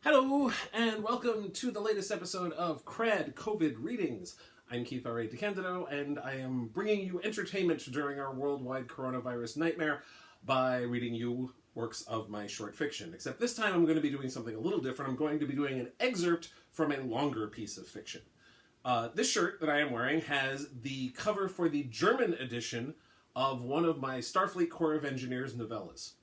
Hello, and welcome to the latest episode of KRAD COVID Readings. I'm Keith R.A. DeCandido, and I am bringing you entertainment during our worldwide coronavirus nightmare by reading you works of my short fiction. Except this time I'm going to be doing something a little different. I'm going to be doing an excerpt from a longer piece of fiction. This shirt that I am wearing has the cover for the German edition of one of my Starfleet Corps of Engineers novellas.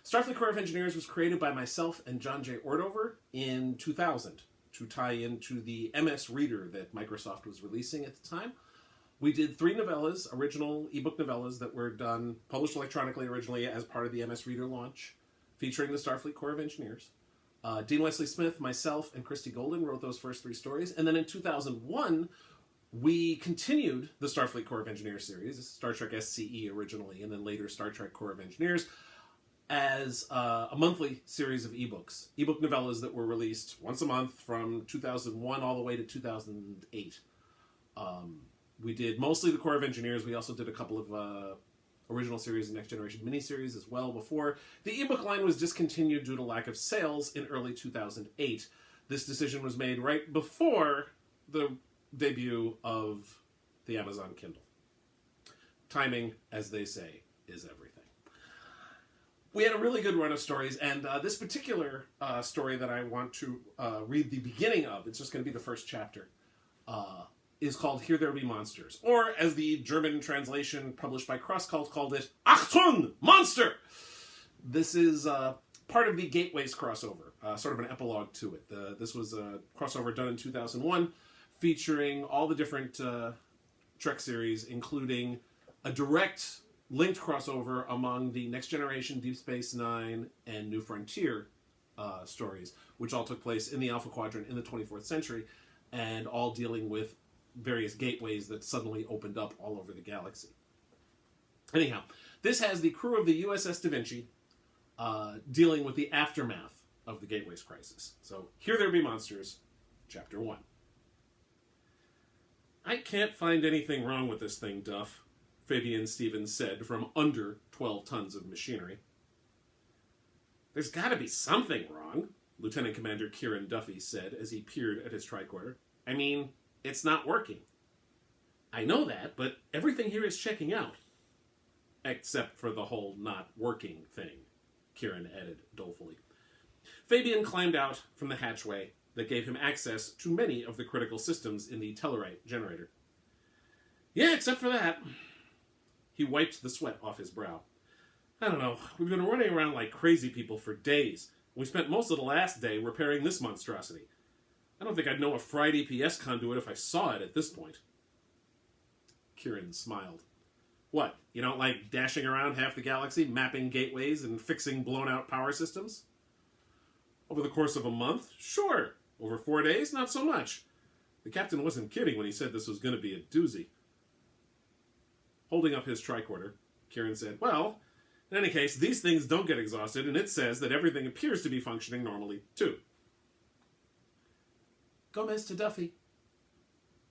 Starfleet Corps of Engineers was created by myself and John J. Ordover in 2000 to tie into the MS Reader that Microsoft was releasing at the time. We did 3 novellas, original ebook novellas that were done, published electronically originally as part of the MS Reader launch, featuring the Starfleet Corps of Engineers. Dean Wesley Smith, myself, and Christy Golden wrote those first 3 stories. And then in 2001, we continued the Starfleet Corps of Engineers series, Star Trek SCE originally, and then later Star Trek Corps of Engineers, as a monthly series of ebooks. Ebook novellas that were released once a month from 2001 all the way to 2008. We did mostly the Corps of Engineers. We also did a couple of original series and Next Generation miniseries as well before the ebook line was discontinued due to lack of sales in early 2008. This decision was made right before the debut of the Amazon Kindle. Timing, as they say, is everything. We had a really good run of stories, and this particular story that I want to read the beginning of, it's just going to be the first chapter, is called Here There Be Monsters, or as the German translation published by Crosscult called it, Achtung, Monster! This is part of the Gateways crossover, sort of an epilogue to it. This was a crossover done in 2001, featuring all the different Trek series, including a direct linked crossover among the Next Generation, Deep Space Nine, and New Frontier stories, which all took place in the Alpha Quadrant in the 24th century, and all dealing with various gateways that suddenly opened up all over the galaxy. Anyhow, this has the crew of the U.S.S. Vinci dealing with the aftermath of the Gateways crisis. So, Here There Be Monsters, Chapter 1. I can't find anything wrong with this thing, Duff, Fabian Stevens said from under 12 tons of machinery. There's got to be something wrong, Lieutenant Commander Kieran Duffy said as he peered at his tricorder. I mean, it's not working. I know that, but everything here is checking out. Except for the whole not working thing, Kieran added dolefully. Fabian climbed out from the hatchway that gave him access to many of the critical systems in the Tellarite generator. Yeah, except for that. He wiped the sweat off his brow. I don't know, we've been running around like crazy people for days. We spent most of the last day repairing this monstrosity. I don't think I'd know a fried EPS conduit if I saw it at this point. Kieran smiled. What, you don't like dashing around half the galaxy, mapping gateways and fixing blown-out power systems? Over the course of a month? Sure. Over 4 days? Not so much. The captain wasn't kidding when he said this was going to be a doozy. Holding up his tricorder, Kieran said, well, in any case, these things don't get exhausted, and it says that everything appears to be functioning normally, too. Gomez to Duffy.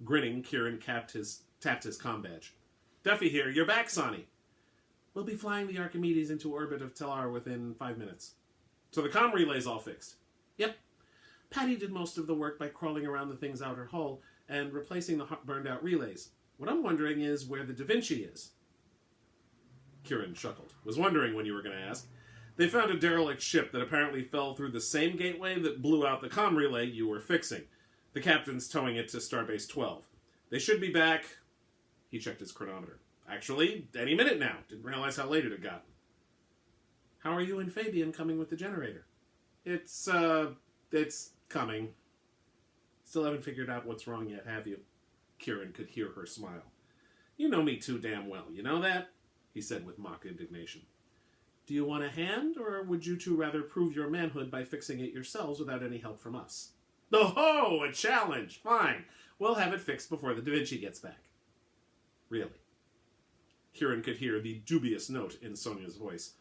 Grinning, Kieran tapped his comm badge. Duffy here, you're back, Sonny. We'll be flying the Archimedes into orbit of Tellar within 5 minutes. So the comm relay's all fixed? Yep. Patty did most of the work by crawling around the thing's outer hull and replacing the burned-out relays. What I'm wondering is where the Da Vinci is. Kieran chuckled. Was wondering when you were going to ask. They found a derelict ship that apparently fell through the same gateway that blew out the comm relay you were fixing. The captain's towing it to Starbase 12. They should be back... He checked his chronometer. Actually, any minute now. Didn't realize how late it had gotten. How are you and Fabian coming with the generator? It's coming. Still haven't figured out what's wrong yet, have you? Kieran could hear her smile. You know me too damn well, you know that? He said with mock indignation. Do you want a hand, or would you two rather prove your manhood by fixing it yourselves without any help from us? Oh, a challenge! Fine. We'll have it fixed before the Da Vinci gets back. Really? Kieran could hear the dubious note in Sonya's voice.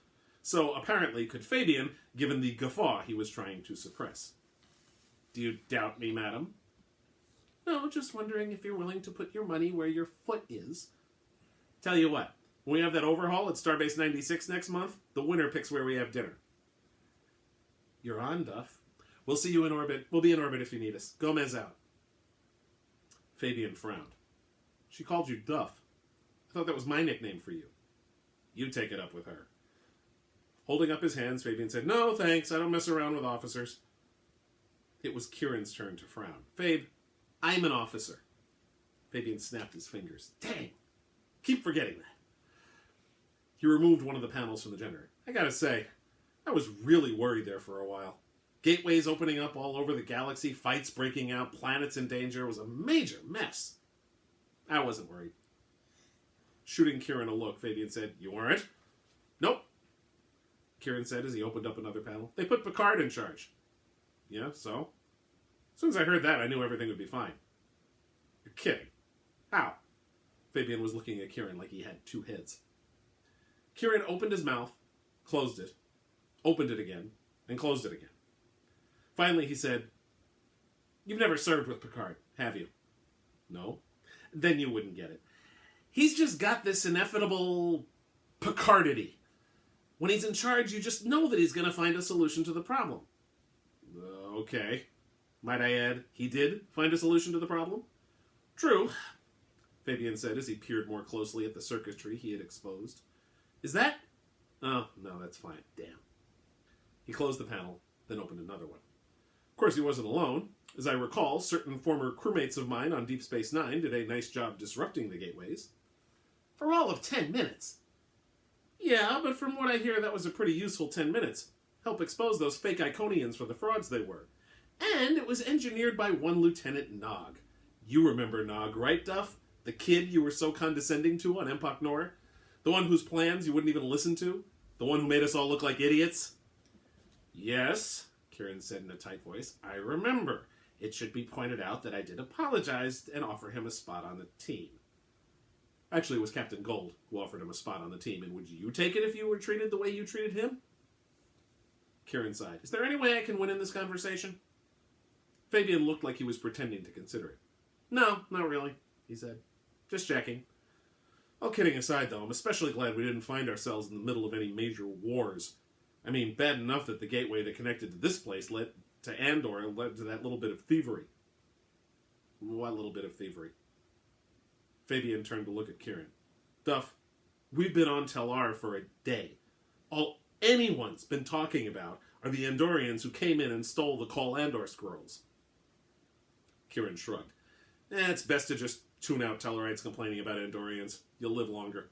So apparently could Fabian, given the guffaw he was trying to suppress. Do you doubt me, madam? No, just wondering if you're willing to put your money where your foot is. Tell you what, when we have that overhaul at Starbase 96 next month, the winner picks where we have dinner. You're on, Duff. We'll see you in orbit. We'll be in orbit if you need us. Gomez out. Fabian frowned. She called you Duff. I thought that was my nickname for you. You take it up with her. Holding up his hands, Fabian said, No, thanks. I don't mess around with officers. It was Kieran's turn to frown. Fabe, I'm an officer. Fabian snapped his fingers. Dang. Keep forgetting that. He removed one of the panels from the generator. I gotta say, I was really worried there for a while. Gateways opening up all over the galaxy, fights breaking out, planets in danger. It was a major mess. I wasn't worried. Shooting Kieran a look, Fabian said, You weren't? Nope. Kieran said as he opened up another panel. They put Picard in charge. Yeah, so? As soon as I heard that, I knew everything would be fine. You're kidding. How? Fabian was looking at Kieran like he had two heads. Kieran opened his mouth, closed it, opened it again, and closed it again. Finally, he said, You've never served with Picard, have you? No. Then you wouldn't get it. He's just got this ineffable Picardity. When he's in charge, you just know that he's going to find a solution to the problem. Okay. Might I add, he did find a solution to the problem? True, Fabian said as he peered more closely at the circuitry he had exposed. Is that? Oh, no, that's fine. Damn. He closed the panel, then opened another one. Of course, he wasn't alone. As I recall, certain former crewmates of mine on Deep Space Nine did a nice job disrupting the gateways. For all of 10 minutes. Yeah, but from what I hear, that was a pretty useful 10 minutes. Help expose those fake Iconians for the frauds they were. And it was engineered by one Lieutenant Nog. You remember Nog, right, Duff? The kid you were so condescending to on Empok Nor? The one whose plans you wouldn't even listen to? The one who made us all look like idiots? Yes, Kieran said in a tight voice. I remember. It should be pointed out that I did apologize and offer him a spot on the team. Actually, it was Captain Gold who offered him a spot on the team, and would you take it if you were treated the way you treated him? Kieran sighed. Is there any way I can win in this conversation? Fabian looked like he was pretending to consider it. No, not really, he said. Just checking. All kidding aside, though, I'm especially glad we didn't find ourselves in the middle of any major wars. I mean, bad enough that the gateway that connected to this place led to Andor and led to that little bit of thievery. What little bit of thievery? Fabian turned to look at Kieran. Duff, we've been on Tellar for a day. All anyone's been talking about are the Andorians who came in and stole the Call Andor scrolls. Kieran shrugged. It's best to just tune out Tellarites complaining about Andorians. You'll live longer.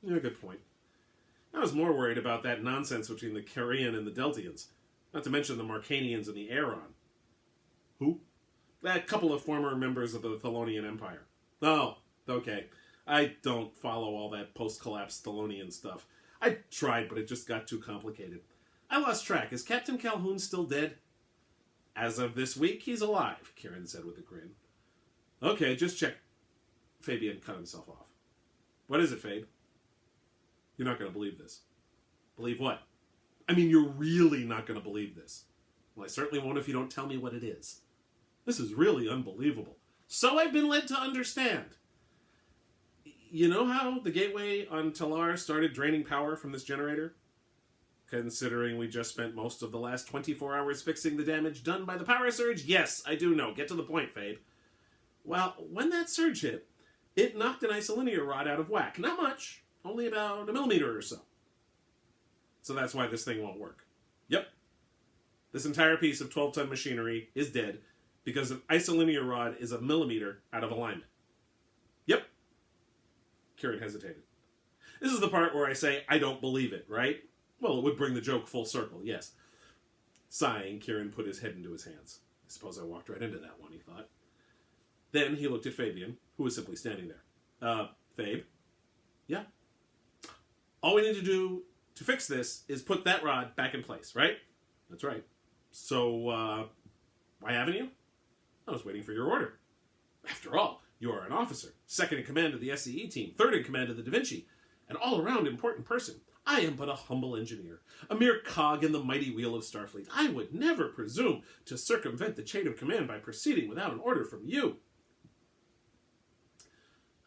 Yeah, good point. I was more worried about that nonsense between the Karian and the Deltians. Not to mention the Marcanians and the Aeron. Who? That couple of former members of the Thelonian Empire. Oh, okay. I don't follow all that post-collapse Thelonian stuff. I tried, but it just got too complicated. I lost track. Is Captain Calhoun still dead? As of this week, he's alive, Kieran said with a grin. Okay, just check. Fabian cut himself off. What is it, Fabe? You're not going to believe this. Believe what? I mean, you're really not going to believe this. Well, I certainly won't if you don't tell me what it is. This is really unbelievable. So I've been led to understand. You know how the gateway on Tellar started draining power from this generator? Considering we just spent most of the last 24 hours fixing the damage done by the power surge? Yes, I do know. Get to the point, Fabe. Well, when that surge hit, it knocked an isolinear rod out of whack. Not much. Only about 1 millimeter or so. So that's why this thing won't work. Yep. This entire piece of 12-ton machinery is dead because an isolinear rod is 1 millimeter out of alignment. Yep. Kieran hesitated. This is the part where I say, I don't believe it, right? Well, it would bring the joke full circle, yes. Sighing, Kieran put his head into his hands. I suppose I walked right into that one, he thought. Then he looked at Fabian, who was simply standing there. Fabe? Yeah? All we need to do to fix this is put that rod back in place, right? That's right. So, why haven't you? I was waiting for your order. After all, you are an officer, second in command of the SCE team, third in command of the Da Vinci, an all-around important person. I am but a humble engineer, a mere cog in the mighty wheel of Starfleet. I would never presume to circumvent the chain of command by proceeding without an order from you.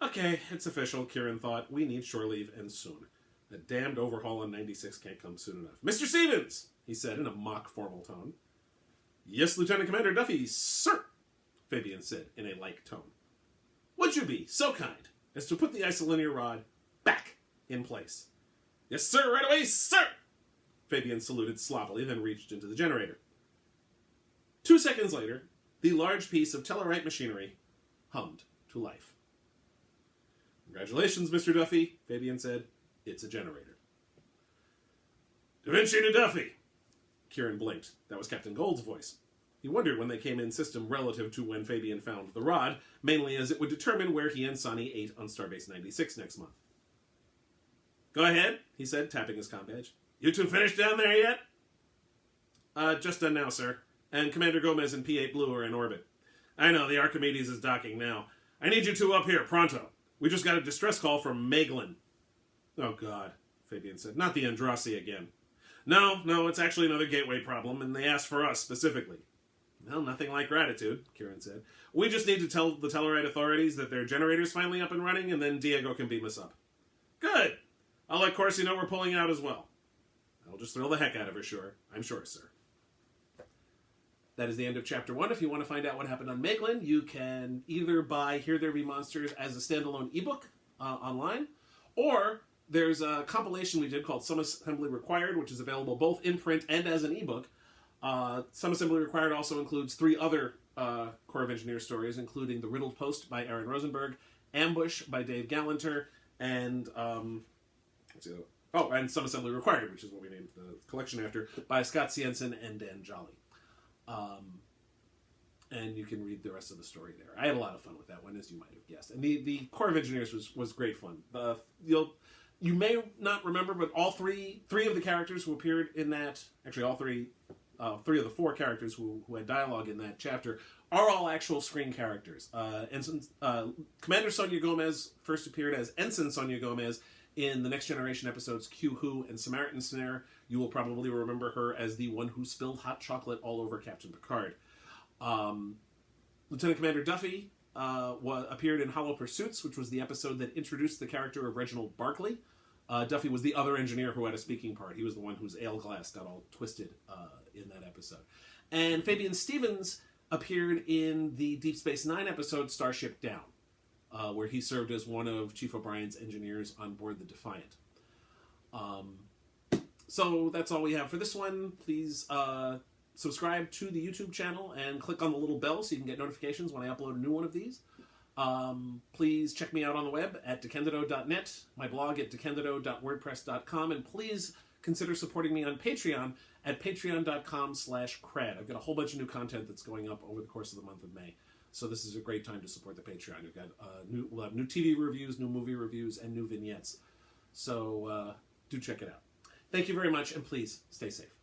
Okay, it's official, Kieran thought. We need shore leave, and soon. The damned overhaul on 96 can't come soon enough. Mr. Stevens, he said in a mock formal tone. "Yes, Lieutenant Commander Duffy, sir," Fabian said in a like tone. "Would you be so kind as to put the isolinear rod back in place?" "Yes, sir, right away, sir!" Fabian saluted sloppily, then reached into the generator. 2 seconds later, the large piece of Tellarite machinery hummed to life. "Congratulations, Mr. Duffy," Fabian said. "It's a generator." "Da Vinci to Duffy." Kieran blinked. That was Captain Gold's voice. He wondered when they came in system relative to when Fabian found the rod, mainly as it would determine where he and Sonny ate on Starbase 96 next month. "Go ahead," he said, tapping his comm badge. "You two finished down there yet?" Just done now, sir. And Commander Gomez and P-8 Blue are in orbit." "I know, the Archimedes is docking now. I need you two up here, pronto. We just got a distress call from Meglin." "Oh, God," Fabian said. "Not the Andrasi again." No, it's actually another gateway problem, and they asked for us specifically." "Well, nothing like gratitude," Kieran said. "We just need to tell the Tellarite authorities that their generator's finally up and running, and then Diego can beam us up." "Good. I'll let Corsi know we're pulling out as well." "I'll just thrill the heck out of her, sure. I'm sure, sir." That is the end of Chapter 1. If you want to find out what happened on Meglin, you can either buy Here There Be Monsters as a standalone ebook online, or there's a compilation we did called Some Assembly Required, which is available both in print and as an ebook. Some Assembly Required also includes 3 other Corps of Engineers stories, including The Riddled Post by Aaron Rosenberg, Ambush by Dave Gallanter, and and Some Assembly Required, which is what we named the collection after, by Scott Siensen and Dan Jolly. And you can read the rest of the story there. I had a lot of fun with that one, as you might have guessed. And the Corps of Engineers was great fun. You may not remember, but all three of the characters who appeared in that, actually all three of the 4 characters who had dialogue in that chapter, are all actual screen characters. Commander Sonya Gomez first appeared as Ensign Sonya Gomez in the Next Generation episodes Q Who and Samaritan Snare. You will probably remember her as the one who spilled hot chocolate all over Captain Picard. Lieutenant Commander Duffy appeared in Hollow Pursuits, which was the episode that introduced the character of Reginald Barclay. Duffy was the other engineer who had a speaking part. He was the one whose ale glass got all twisted in that episode. And Fabian Stevens appeared in the Deep Space Nine episode Starship Down, where he served as one of Chief O'Brien's engineers on board the Defiant. So that's all we have for this one. Please subscribe to the YouTube channel and click on the little bell so you can get notifications when I upload a new one of these. Please check me out on the web at DeCandido.net, my blog at DeCandido.wordpress.com, and please consider supporting me on Patreon at patreon.com/KRAD. I've got a whole bunch of new content that's going up over the course of the month of May. So this is a great time to support the Patreon. We've got we'll have new TV reviews, new movie reviews, and new vignettes. So do check it out. Thank you very much, and please stay safe.